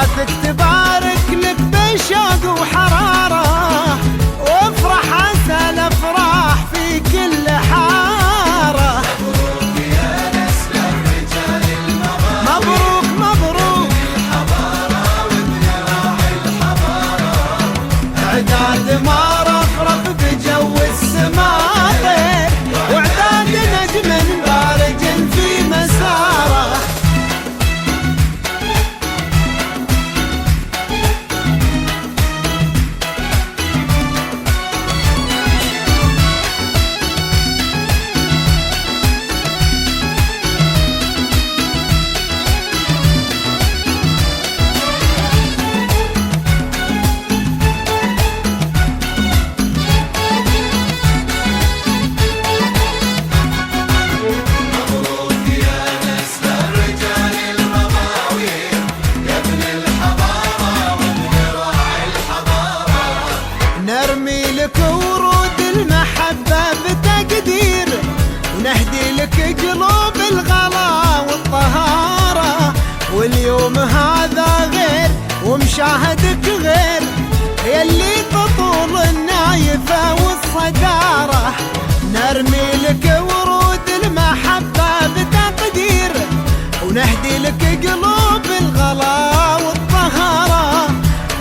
عداتك تبارك لك بشوق وحرارة، وافرح عسى الافراح في كل حارة. مبروك يا نسل الرجال المغارب، مبروك مبروك الحضارة وذراع الحضارة. اعداد ما رفرف بجو السماء طير، واعداد نجم بارج في مساره. نرمي لك ورود المحبة بتقدير، ونهدي لك قلوب الغلا والطهارة. واليوم هذا غير ومشاهدك غير، يلي تطول النايفة والصدارة. نرمي لك ورود المحبة بتقدير، ونهدي لك قلوب الغلا والطهارة.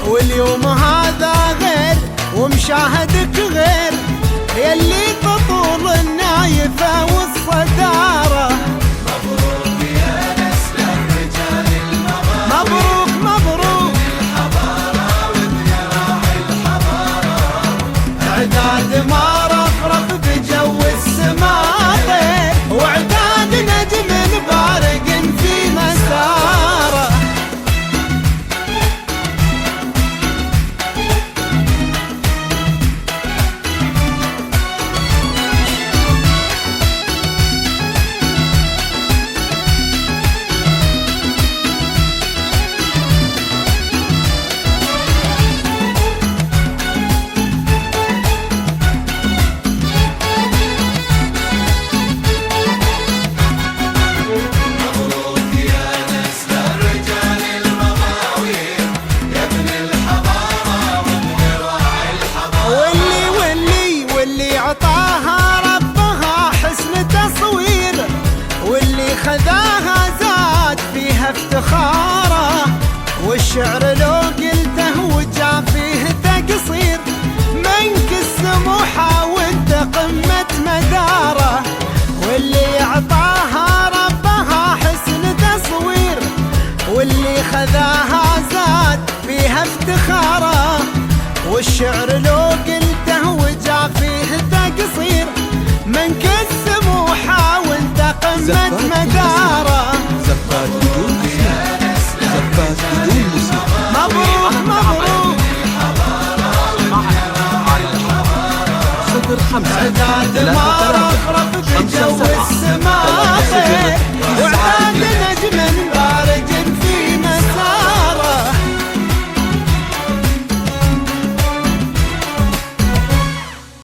واليوم هذا غير ومشاهدك غير، يلي تطول النايفة والصدارة. مبروك يا نسل الرجال المغارب، مبروك مبروك الحضارة وذراع الحضارة. اعداد ما رفرف بجو السماء طير، واعداد نجم بارق في مساره. مبروك يا نسل الرجال المغاوير، يا ابن الحضارة وذراع الحضارة. واللي عطاها ربها حسن تصوير، واللي خذاها زاد فيها افتخاره. والشعر لو قلته وجا فيه تقصير، منك السموحة وانت قمة مداره. واللي عطاها ربها حسن تصوير، واللي خذاها زاد فيها افتخاره. والشعر لو قلته وجا فيه تقصير، منك السموحة وانت قمة مداره. زفات بدون موسيقى، زفات بدون موسيقى. مبروك مبروك صفر 5 اعداد 3 ما 3 رفرف